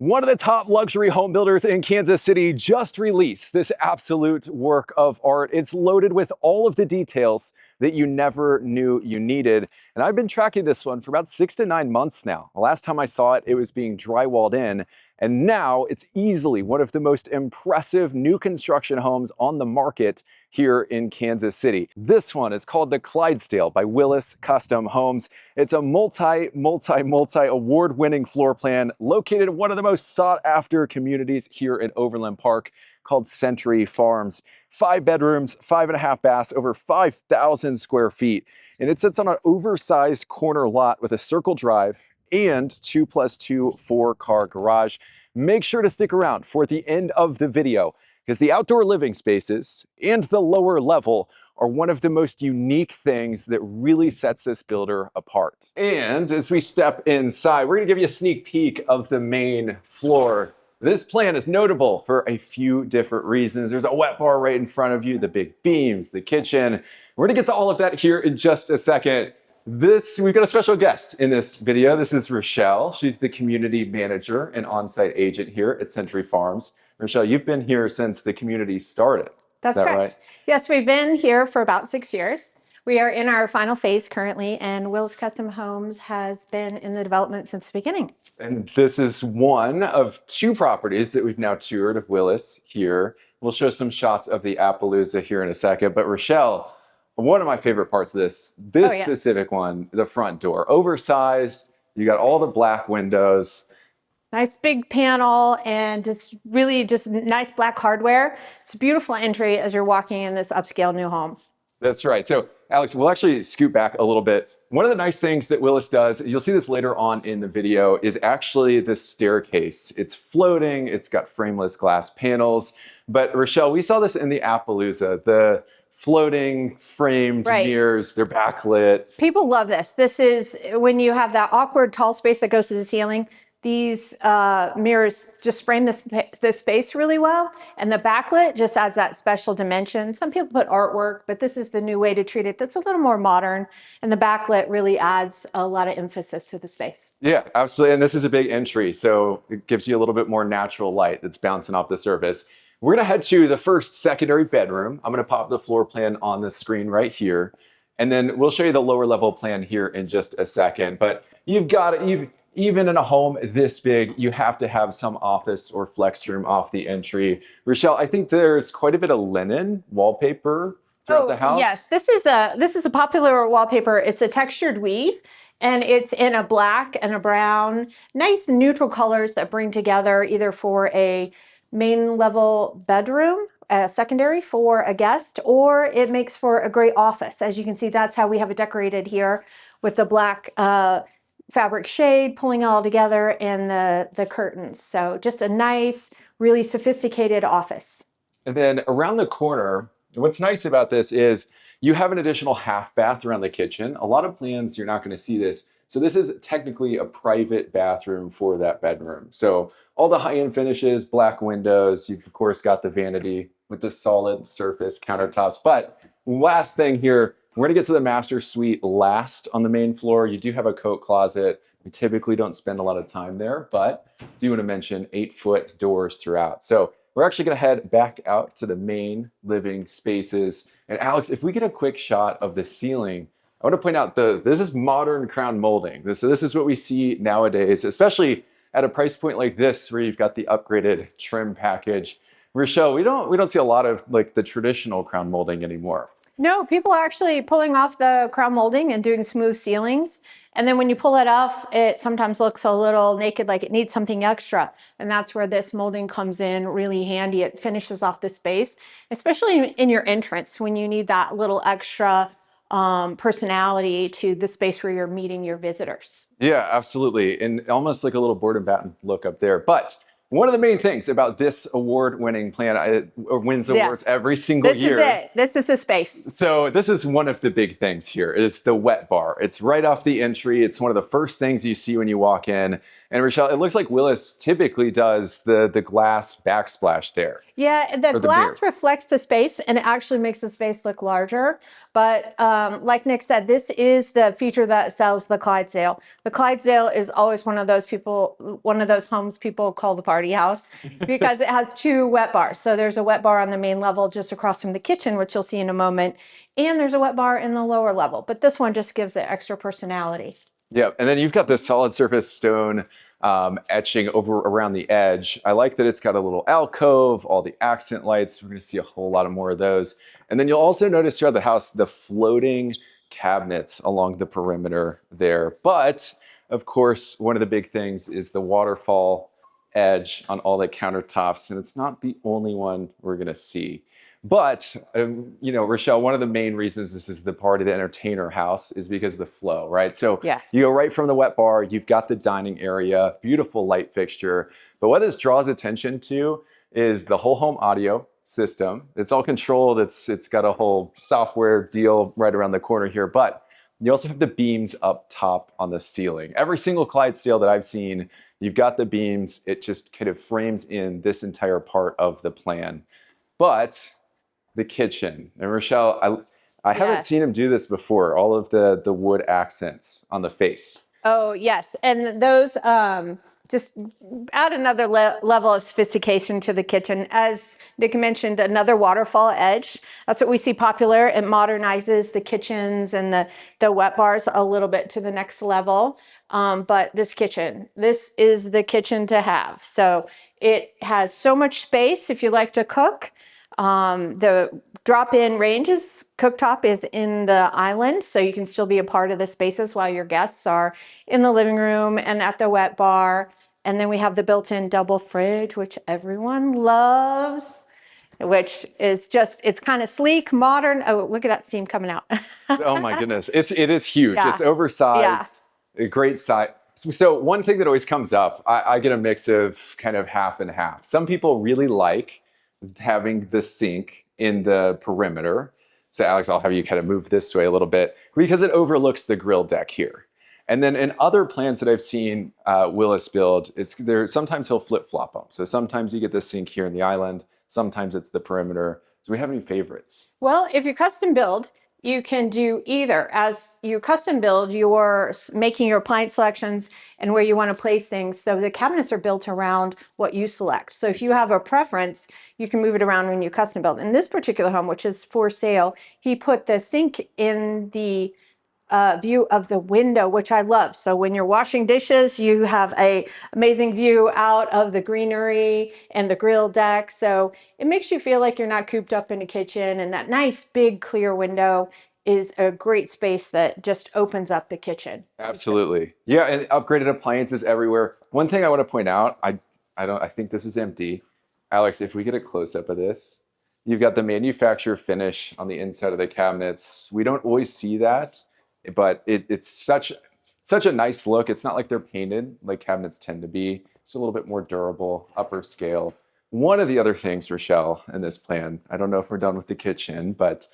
One of the top luxury home builders in Kansas City just released this absolute work of art. It's loaded with all of the details that you never knew you needed. And I've been tracking this one for about 6 to 9 months now. The last time I saw it, it was being drywalled in. And now it's easily one of the most impressive new construction homes on the market here in Kansas City. This one is called the Clydesdale by Willis Custom Homes. It's a multi-award-winning floor plan located in one of the most sought-after communities here in Overland Park called Century Farms. 5 bedrooms, 5.5 baths, over 5,000 square feet. And it sits on an oversized corner lot with a circle drive and 2+2 4-car garage. Make sure to stick around for the end of the video because the outdoor living spaces and the lower level are one of the most unique things that really sets this builder apart. And as we step inside, we're gonna give you a sneak peek of the main floor. This plan is notable for a few different reasons. There's a wet bar right in front of you, the big beams, the kitchen. We're gonna get to all of that here in just a second. We've got a special guest in this video. This is Rochelle. She's the community manager and on-site agent here at Century Farms. Rochelle, you've been here since the community started. That's correct. Right? Yes, we've been here for about 6 years. We are in our final phase currently, and Willis Custom Homes has been in the development since the beginning. And this is one of 2 properties that we've now toured of Willis here. We'll show some shots of the Appaloosa here in a second, but Rochelle, one of my favorite parts of this specific one, the front door. Oversized, you got all the black windows. Nice big panel and just really just nice black hardware. It's a beautiful entry as you're walking in this upscale new home. That's right. So Alex, we'll actually scoot back a little bit. One of the nice things that Willis does, you'll see this later on in the video, is actually the staircase. It's floating, it's got frameless glass panels. But Rochelle, we saw this in the Appaloosa, the floating framed mirrors, they're backlit. People love this. This is when you have that awkward tall space that goes to the ceiling. These mirrors just frame this space really well, and the backlit just adds that special dimension. Some people put artwork, but this is the new way to treat it that's a little more modern, and the backlit really adds a lot of emphasis to the space. Yeah, absolutely, and this is a big entry, so it gives you a little bit more natural light that's bouncing off the surface. We're gonna head to the first secondary bedroom. I'm gonna pop the floor plan on the screen right here, and then we'll show you the lower level plan here in just a second. But even in a home this big, you have to have some office or flex room off the entry. Rochelle, I think there's quite a bit of linen wallpaper throughout the house. Yes, this is a popular wallpaper. It's a textured weave, and it's in a black and a brown, nice neutral colors that bring together either for a main level bedroom, a secondary for a guest, or it makes for a great office. As you can see, that's how we have it decorated here with the black fabric shade pulling it all together and the curtains. So just a nice, really sophisticated office. And then around the corner, what's nice about this is you have an additional half bath around the kitchen. A lot of plans, you're not going to see this. So this is technically a private bathroom for that bedroom. So all the high-end finishes, black windows, you've of course got the vanity with the solid surface countertops. But last thing here, we're gonna get to the master suite last on the main floor. You do have a coat closet. We typically don't spend a lot of time there, but do want to mention 8-foot doors throughout. So we're actually gonna head back out to the main living spaces. And Alex, if we get a quick shot of the ceiling, I want to point out this is modern crown molding. This is what we see nowadays, especially at a price point like this, where you've got the upgraded trim package. Rochelle, we don't see a lot of like the traditional crown molding anymore. No, people are actually pulling off the crown molding and doing smooth ceilings. And then when you pull it off, it sometimes looks a little naked, like it needs something extra. And that's where this molding comes in really handy. It finishes off the space, especially in your entrance when you need that little extra personality to the space where you're meeting your visitors. Yeah, absolutely. And almost like a little board and batten look up there. But one of the main things about this award-winning plan, it wins awards every single year. This is it. This is the space. So this is one of the big things here is the wet bar. It's right off the entry. It's one of the first things you see when you walk in. And Rochelle, it looks like Willis typically does the glass backsplash there. Yeah, the Or the mirror. glass reflects the space and it actually makes the space look larger. But like Nick said, this is the feature that sells the Clydesdale. The Clydesdale is always one of those homes people call the party house because it has 2 wet bars. So there's a wet bar on the main level just across from the kitchen, which you'll see in a moment. And there's a wet bar in the lower level. But this one just gives it extra personality. Yeah, and then you've got the solid surface stone etching over around the edge. I like that it's got a little alcove, all the accent lights. We're going to see a whole lot of more of those. And then you'll also notice throughout the house the floating cabinets along the perimeter there. But of course, one of the big things is the waterfall edge on all the countertops, and it's not the only one we're going to see. But, you know, Rochelle, one of the main reasons this is the party, the entertainer house, is because of the flow, right? So Yes. you go right from the wet bar, you've got the dining area, beautiful light fixture. But what this draws attention to is the whole home audio system. It's all controlled. It's got a whole software deal right around the corner here. But you also have the beams up top on the ceiling. Every single Clydesdale that I've seen, you've got the beams. It just kind of frames in this entire part of the plan. But the kitchen. And Rochelle, I haven't Yes. seen him do this before, all of the wood accents on the face. Oh, yes. And those just add another level of sophistication to the kitchen. As Nick mentioned, another waterfall edge. That's what we see popular. It modernizes the kitchens and the wet bars a little bit to the next level. But this is the kitchen to have. So it has so much space if you like to cook. The drop-in ranges cooktop is in the island, so you can still be a part of the spaces while your guests are in the living room and at the wet bar. And then we have the built-in double fridge, which everyone loves, which is it's kind of sleek, modern. Oh, look at that steam coming out. Oh my goodness. It is huge. Yeah. It's oversized, a great size. So one thing that always comes up, I get a mix of kind of half and half. Some people really like having the sink in the perimeter. So Alex, I'll have you kind of move this way a little bit because it overlooks the grill deck here. And then in other plans that I've seen Willis build, sometimes he'll flip-flop them. So sometimes you get the sink here in the island, sometimes it's the perimeter. Do we have any favorites? Well, if you custom build, you can do either. As you custom build, you're making your appliance selections and where you want to place things. So the cabinets are built around what you select. So if you have a preference, you can move it around when you custom build. In this particular home, which is for sale, he put the sink in the view of the window, which I love. So when you're washing dishes, you have an amazing view out of the greenery and the grill deck. So it makes you feel like you're not cooped up in a kitchen, and that nice big clear window is a great space that just opens up the kitchen. Absolutely. Yeah, and upgraded appliances everywhere. One thing I want to point out, I think this is empty. Alex, if we get a close-up of this, you've got the manufacturer finish on the inside of the cabinets. We don't always see that, but it's such a nice look. It's not like they're painted like cabinets tend to be. It's a little bit more durable, upper scale. One of the other things, Rochelle, in this plan, I don't know if we're done with the kitchen, but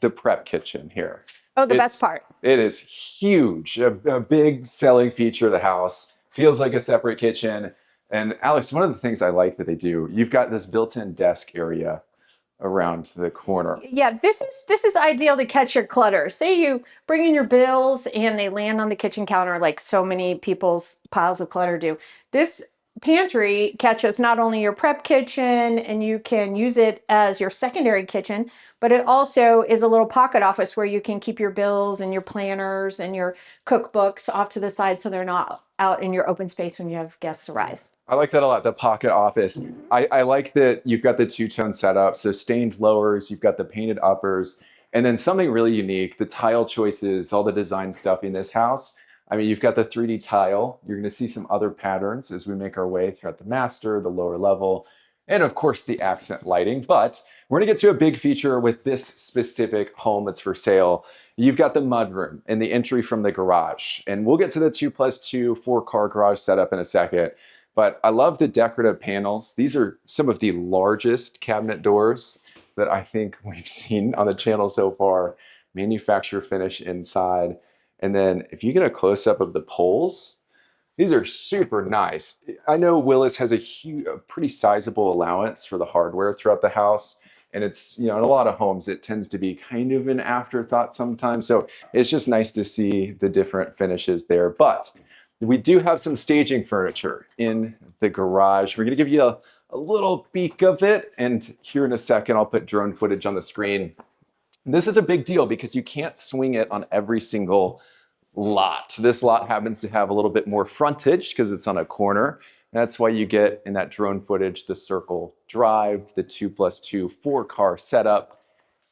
the prep kitchen here. Oh, the best part. It is huge, a big selling feature of the house. Feels like a separate kitchen. And Alex, one of the things I like that they do, you've got this built-in desk area around the corner. Yeah, this is ideal to catch your clutter. Say you bring in your bills and they land on the kitchen counter like so many people's piles of clutter do. This pantry catches not only your prep kitchen and you can use it as your secondary kitchen, but it also is a little pocket office where you can keep your bills and your planners and your cookbooks off to the side so they're not out in your open space when you have guests arrive. I like that a lot, the pocket office. I like that you've got the two-tone setup, so stained lowers, you've got the painted uppers, and then something really unique, the tile choices, all the design stuff in this house. I mean, you've got the 3D tile. You're going to see some other patterns as we make our way throughout the master, the lower level, and of course the accent lighting. But we're going to get to a big feature with this specific home that's for sale. You've got the mudroom and the entry from the garage. And we'll get to the 2+2 4-car garage setup in a second. But I love the decorative panels. These are some of the largest cabinet doors that I think we've seen on the channel so far. Manufacturer finish inside. And then if you get a close-up of the poles, These are super nice. I know Willis has a pretty sizable allowance for the hardware throughout the house. And it's, in a lot of homes, it tends to be kind of an afterthought sometimes. So it's just nice to see the different finishes there. But we do have some staging furniture in the garage. We're going to give you a little peek of it. And here in a second, I'll put drone footage on the screen. This is a big deal because you can't swing it on every single lot. This lot happens to have a little bit more frontage because it's on a corner. That's why you get in that drone footage the circle drive, the 2+2 4-car setup,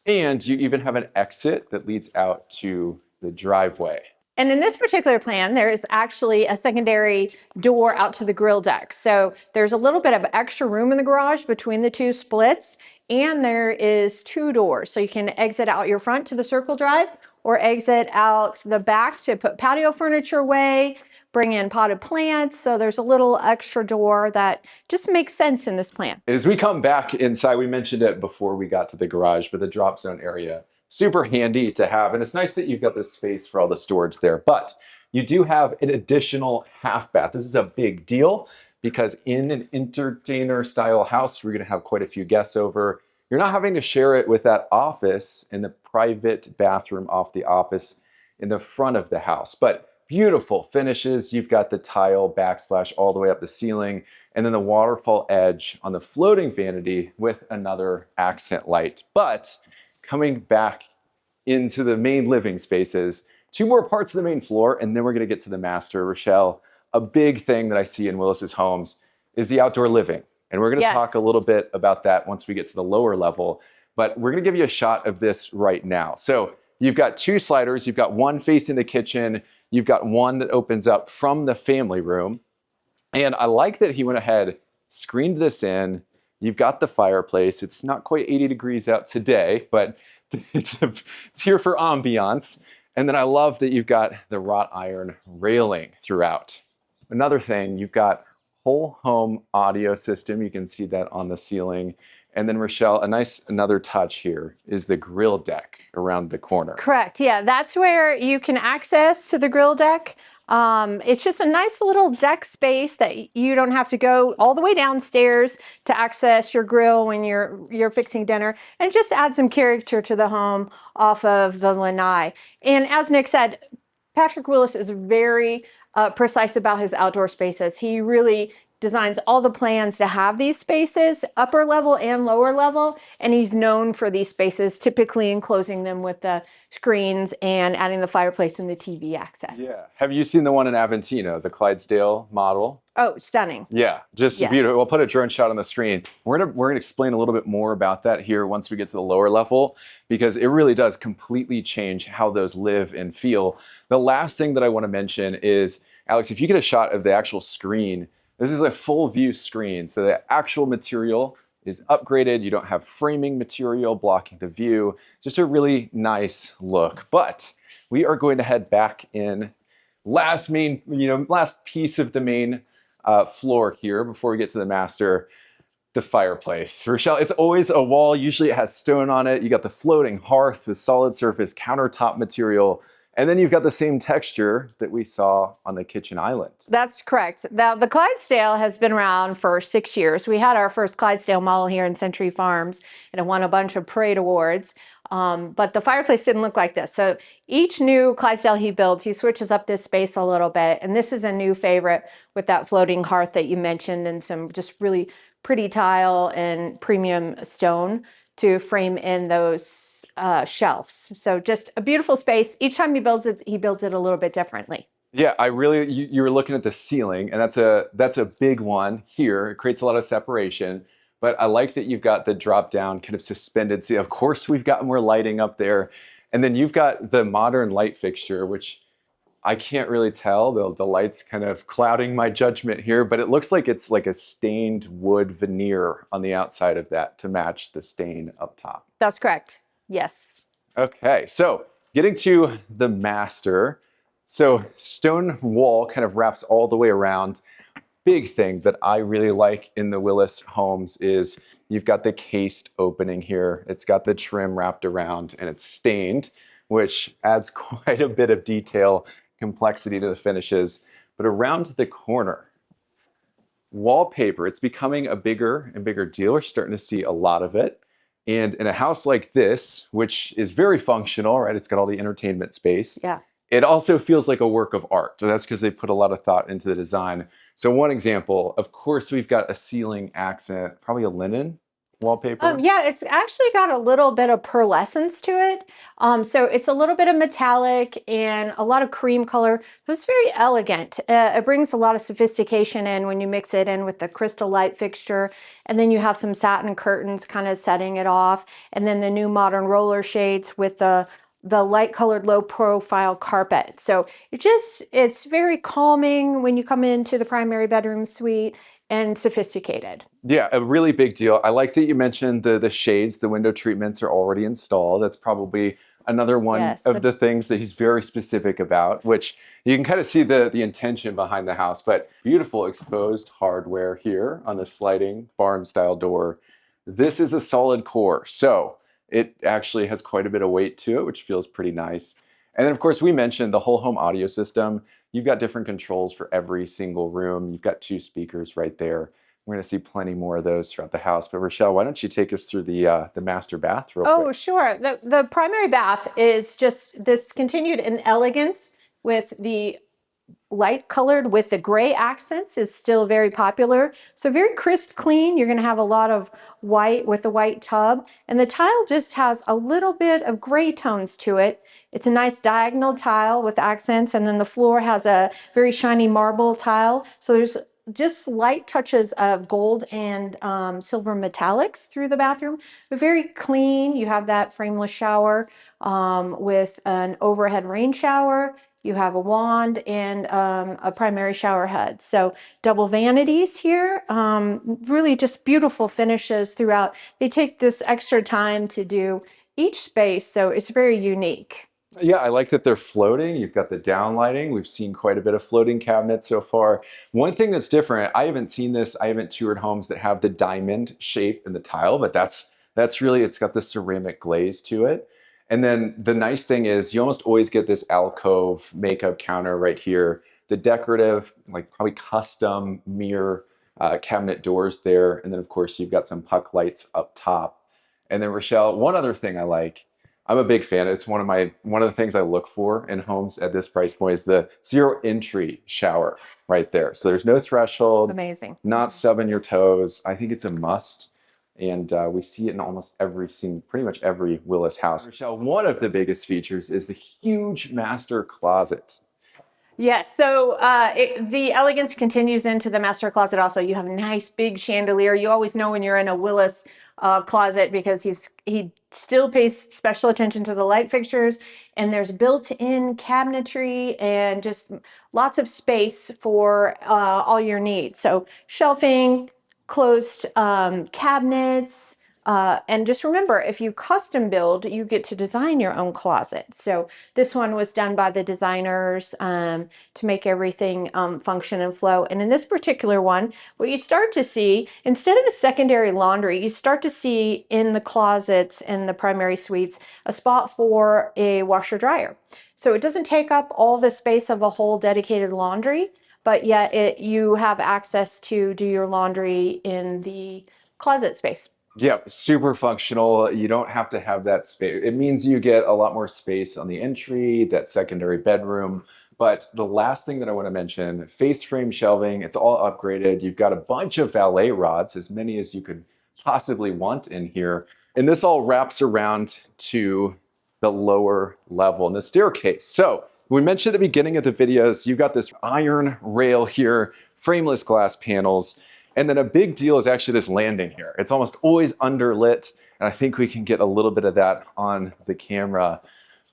and you even have an exit that leads out to the driveway. And in this particular plan, there is actually a secondary door out to the grill deck. So there's a little bit of extra room in the garage between the two splits, and there is 2 doors. So you can exit out your front to the circle drive or exit out the back to put patio furniture away, bring in potted plants. So there's a little extra door that just makes sense in this plan. As we come back inside, we mentioned it before we got to the garage, but the drop zone area, super handy to have. And it's nice that you've got this space for all the storage there, but you do have an additional half bath. This is a big deal because in an entertainer style house, we're going to have quite a few guests over. You're not having to share it with that office and the private bathroom off the office in the front of the house. But beautiful finishes. You've got the tile backsplash all the way up the ceiling, and then the waterfall edge on the floating vanity with another accent light. But coming back into the main living spaces, 2 more parts of the main floor, and then we're going to get to the master. Rochelle, a big thing that I see in Willis's homes is the outdoor living. And we're going to talk a little bit about that once we get to the lower level. But we're going to give you a shot of this right now. So you've got 2 sliders. You've got one facing the kitchen. You've got one that opens up from the family room. And I like that he went ahead, screened this in. You've got the fireplace. It's not quite 80 degrees out today, but it's here for ambiance. And then I love that you've got the wrought iron railing throughout. Another thing, you've got whole home audio system. You can see that on the ceiling. And then Rochelle, another touch here is the grill deck around the corner. Correct. Yeah, that's where you can access to the grill deck. It's just a nice little deck space that you don't have to go all the way downstairs to access your grill when you're fixing dinner, and just add some character to the home off of the lanai. And as Nick said, Patrick Willis is very precise about his outdoor spaces. He really designs all the plans to have these spaces, upper level and lower level, and he's known for these spaces, typically enclosing them with the screens and adding the fireplace and the TV access. Yeah. Have you seen the one in Aventino, the Clydesdale model? Oh, stunning. Yeah, just beautiful. We'll put a drone shot on the screen. We're gonna explain a little bit more about that here once we get to the lower level, because it really does completely change how those live and feel. The last thing that I want to mention is, Alex, if you get a shot of the actual screen, this is a full view screen. So the actual material is upgraded. You don't have framing material blocking the view. Just a really nice look. But we are going to head back in last piece of the main floor here before we get to the master, the fireplace. Rochelle, it's always a wall. Usually it has stone on it. You got the floating hearth with solid surface countertop material. And then you've got the same texture that we saw on the kitchen island. That's correct. Now, the Clydesdale has been around for 6 years. We had our first Clydesdale model here in Century Farms, and it won a bunch of parade awards. But the fireplace didn't look like this. So each new Clydesdale he builds, he switches up this space a little bit. And this is a new favorite with that floating hearth that you mentioned, and some just really pretty tile and premium stone to frame in those shelves. So just a beautiful space. Each time he builds it a little bit differently. Yeah, you were looking at the ceiling, and that's a big one here. It creates a lot of separation, but I like that you've got the drop down kind of suspended. See, of course we've got more lighting up there. And then you've got the modern light fixture, which I can't really tell. The light's kind of clouding my judgment here, but it looks like it's like a stained wood veneer on the outside of that to match the stain up top. That's correct. Yes. Okay, so getting to the master. So stone wall kind of wraps all the way around. Big thing that I really like in the Willis homes is you've got the cased opening here. It's got the trim wrapped around and it's stained, which adds quite a bit of detail, complexity to the finishes. But around the corner, wallpaper, it's becoming a bigger and bigger deal. We're starting to see a lot of it. And in a house like this, which is very functional, right? It's got all the entertainment space. Yeah. It also feels like a work of art. So that's because they put a lot of thought into the design. So one example, of course, we've got a ceiling accent, probably a linen wallpaper. Yeah, it's actually got a little bit of pearlescence to it. So it's a little bit of metallic and a lot of cream color, but it's very elegant. It brings a lot of sophistication in when you mix it in with the crystal light fixture. And then you have some satin curtains kind of setting it off. And then the new modern roller shades with the light colored low profile carpet. So it's very calming when you come into the primary bedroom suite and sophisticated. Yeah, a really big deal. I like that you mentioned the shades, the window treatments are already installed. That's probably another one Yes. of the things that he's very specific about, which you can kind of see the intention behind the house, but beautiful exposed hardware here on the sliding barn style door. This is a solid core, so it actually has quite a bit of weight to it, which feels pretty nice. And then of course we mentioned the whole home audio system. You've got different controls for every single room. You've got 2 speakers right there. We're going to see plenty more of those throughout the house. But Rochelle, why don't you take us through the master bath real quick? Oh, sure. The primary bath is just this continued in elegance with the light colored with the gray accents is still very popular. So very crisp, clean. You're going to have a lot of white with the white tub. And the tile just has a little bit of gray tones to it. It's a nice diagonal tile with accents. And then the floor has a very shiny marble tile. So there's just light touches of gold and silver metallics through the bathroom, but very clean. You have that frameless shower with an overhead rain shower. You have a wand and a primary shower head. So double vanities here, really just beautiful finishes throughout. They take this extra time to do each space, so it's very unique. Yeah, I like that they're floating. You've got the down lighting. We've seen quite a bit of floating cabinets so far. One thing that's different, I haven't seen this, I haven't toured homes that have the diamond shape in the tile, but that's really, it's got the ceramic glaze to it. And then the nice thing is you almost always get this alcove makeup counter right here. The decorative, like probably custom mirror cabinet doors there. And then of course you've got some puck lights up top. And then Rochelle, one other thing I like, I'm a big fan. It's one of the things I look for in homes at this price point is the zero entry shower right there. So there's no threshold. Amazing. Not stubbing your toes. I think it's a must. And we see it in almost every scene, pretty much every Willis house. Rochelle, one of the biggest features is the huge master closet. Yes, so the elegance continues into the master closet also. You have a nice big chandelier. You always know when you're in a Willis closet because he still pays special attention to the light fixtures, and there's built-in cabinetry and just lots of space for all your needs. So shelving, closed cabinets, and just remember, if you custom build, you get to design your own closet. So this one was done by the designers to make everything function and flow. And in this particular one, what you start to see, instead of a secondary laundry, you start to see in the closets in the primary suites, a spot for a washer dryer. So it doesn't take up all the space of a whole dedicated laundry, but yet you have access to do your laundry in the closet space. Yeah, super functional. You don't have to have that space. It means you get a lot more space on the entry, that secondary bedroom. But the last thing that I want to mention, face frame shelving, it's all upgraded. You've got a bunch of valet rods, as many as you could possibly want in here. And this all wraps around to the lower level in the staircase. So we mentioned at the beginning of the videos, you've got this iron rail here, frameless glass panels. And then a big deal is actually this landing here. It's almost always underlit, and I think we can get a little bit of that on the camera.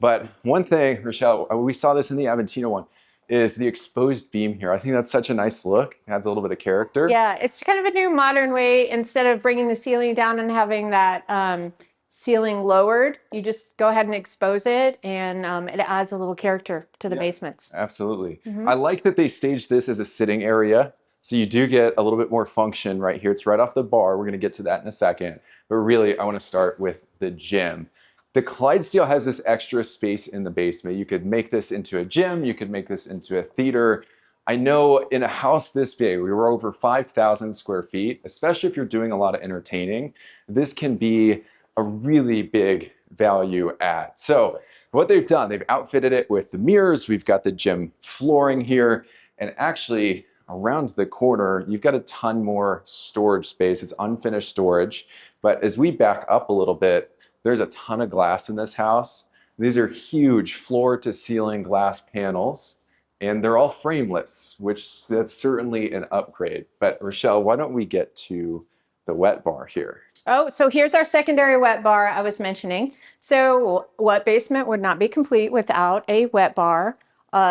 But one thing, Rochelle, we saw this in the Aventino one, is the exposed beam here. I think that's such a nice look. It adds a little bit of character. Yeah, it's kind of a new modern way. Instead of bringing the ceiling down and having that ceiling lowered, you just go ahead and expose it, and it adds a little character to the basements. Absolutely. I like that they staged this as a sitting area. So you do get a little bit more function right here. It's right off the bar. We're going to get to that in a second. But really, I want to start with the gym. The Clydesdale has this extra space in the basement. You could make this into a gym. You could make this into a theater. I know in a house this big, we were over 5,000 square feet, especially if you're doing a lot of entertaining, this can be a really big value add. So what they've done, they've outfitted it with the mirrors. We've got the gym flooring here, and actually around the corner, you've got a ton more storage space. It's unfinished storage, but as we back up a little bit, there's a ton of glass in this house. These are huge floor to ceiling glass panels, and they're all frameless, which that's certainly an upgrade. But Rochelle, why don't we get to the wet bar here? Oh, so here's our secondary wet bar I was mentioning. So what basement would not be complete without a wet bar?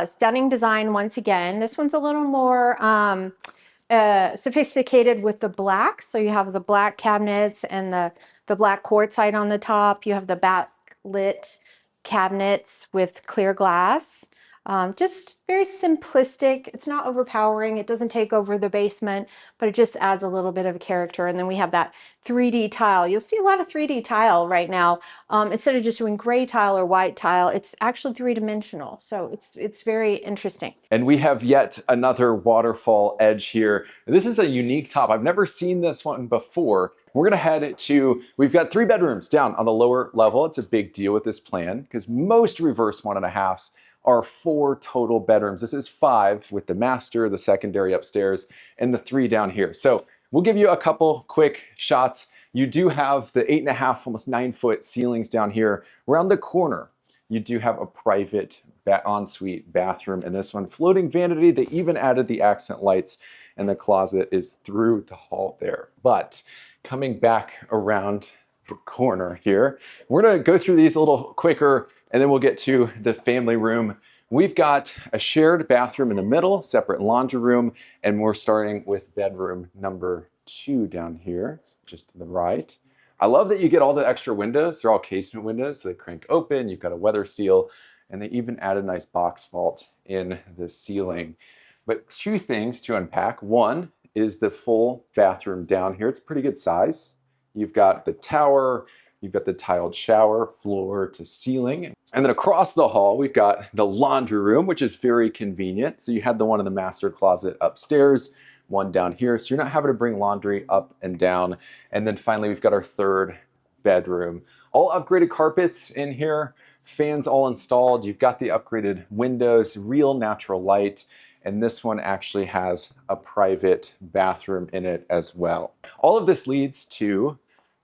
Stunning design once again. This one's a little more sophisticated with the black. So you have the black cabinets and the black quartzite on the top. You have the backlit cabinets with clear glass. Just very simplistic. It's not overpowering. It doesn't take over the basement, but it just adds a little bit of character. And then we have that 3D tile. You'll see a lot of 3D tile right now. Instead of just doing gray tile or white tile, it's actually three-dimensional. So it's very interesting. And we have yet another waterfall edge here. This is a unique top. I've never seen this one before. We're gonna head to, we've got 3 bedrooms down on the lower level. It's a big deal with this plan because most reverse 1.5s are 4 total bedrooms. This is 5 with the master, the secondary upstairs, and the 3 down here. So we'll give you a couple quick shots. You do have the 8.5, almost 9-foot ceilings down here. Around the corner, you do have a private ensuite bathroom in this one. Floating vanity, they even added the accent lights, and the closet is through the hall there. But coming back around the corner here, we're gonna go through these a little quicker, and then we'll get to the family room. We've got a shared bathroom in the middle, separate laundry room, and we're starting with bedroom number 2 down here, just to the right. I love that you get all the extra windows. They're all casement windows, so they crank open. You've got a weather seal, and they even add a nice box vault in the ceiling. But 2 things to unpack. One is the full bathroom down here. It's a pretty good size. You've got the tower, you've got the tiled shower, floor to ceiling. And then across the hall, we've got the laundry room, which is very convenient. So you had the one in the master closet upstairs, one down here. So you're not having to bring laundry up and down. And then finally, we've got our 3rd bedroom. All upgraded carpets in here, fans all installed. You've got the upgraded windows, real natural light. And this one actually has a private bathroom in it as well. All of this leads to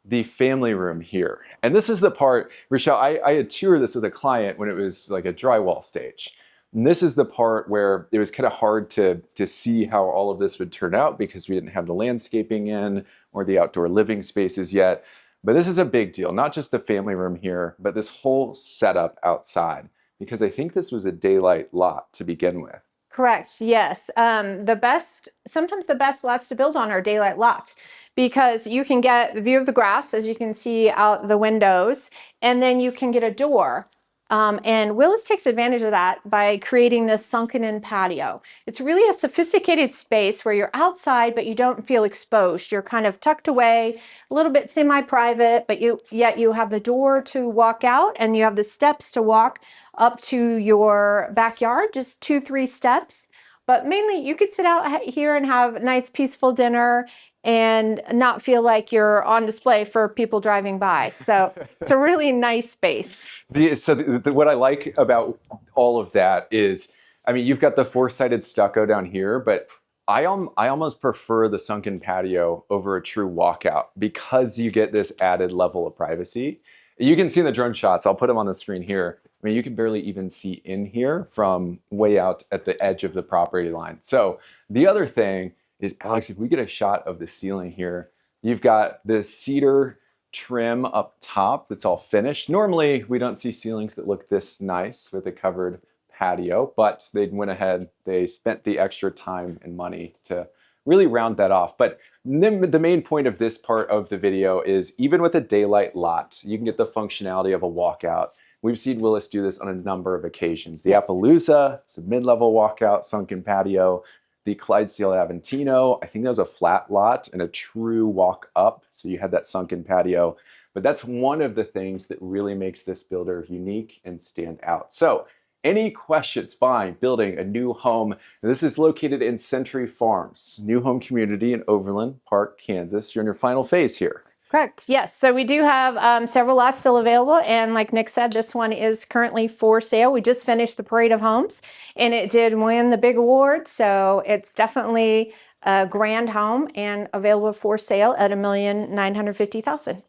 the family room here. And this is the part, Rochelle, I had toured this with a client when it was like a drywall stage. And this is the part where it was kind of hard to see how all of this would turn out because we didn't have the landscaping in or the outdoor living spaces yet. But this is a big deal, not just the family room here, but this whole setup outside, because I think this was a daylight lot to begin with. Correct. Yes. Sometimes the best lots to build on are daylight lots because you can get the view of the grass, as you can see out the windows, and then you can get a door. And Willis takes advantage of that by creating this sunken-in patio. It's really a sophisticated space where you're outside, but you don't feel exposed. You're kind of tucked away, a little bit semi-private, but yet you have the door to walk out and you have the steps to walk up to your backyard, just 2-3 steps. But mainly you could sit out here and have a nice peaceful dinner and not feel like you're on display for people driving by. So it's a really nice space. What I like about all of that is, I mean, you've got the 4-sided stucco down here, but I almost prefer the sunken patio over a true walkout because you get this added level of privacy. You can see in the drone shots, I'll put them on the screen here. I mean, you can barely even see in here from way out at the edge of the property line. So the other thing is, Alex, if we get a shot of the ceiling here, you've got the cedar trim up top that's all finished. Normally, we don't see ceilings that look this nice with a covered patio, but they went ahead, they spent the extra time and money to really round that off. But the main point of this part of the video is even with a daylight lot, you can get the functionality of a walkout. We've seen Willis do this on a number of occasions. The Appaloosa, it's a mid-level walkout, sunken patio. The Clydesdale Aventino, I think that was a flat lot and a true walk up. So you had that sunken patio. But that's one of the things that really makes this builder unique and stand out. So Any questions buying, building a new home? This is located in Century Farms, new home community in Overland Park, Kansas. You're in your final phase here. Correct. Yes. So we do have several lots still available. And like Nick said, this one is currently for sale. We just finished the Parade of Homes and it did win the big award. So it's definitely a grand home and available for sale at $1,950,000.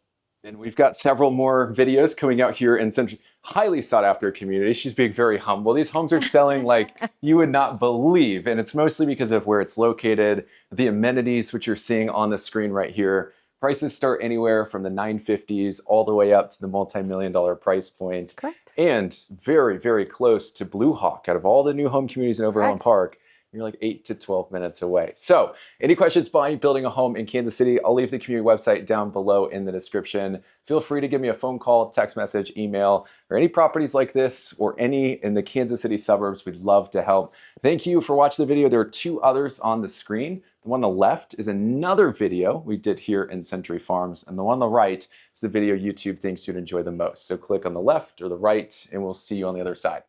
And we've got several more videos coming out here in Century. Highly sought after community. She's being very humble. These homes are selling like you would not believe. And it's mostly because of where it's located, the amenities, which you're seeing on the screen right here. Prices start anywhere from the 950s all the way up to the multi-million-dollar price point. Correct. And very, very close to Blue Hawk. Out of all the new home communities in Overland Park, you're like 8 to 12 minutes away. So any questions buying, building a home in Kansas City, I'll leave the community website down below in the description. Feel free to give me a phone call, text message, email, or any properties like this or any in the Kansas City suburbs. We'd love to help. Thank you for watching the video. There are 2 others on the screen. The one on the left is another video we did here in Century Farms, and the one on the right is the video YouTube thinks you'd enjoy the most. So click on the left or the right, and we'll see you on the other side.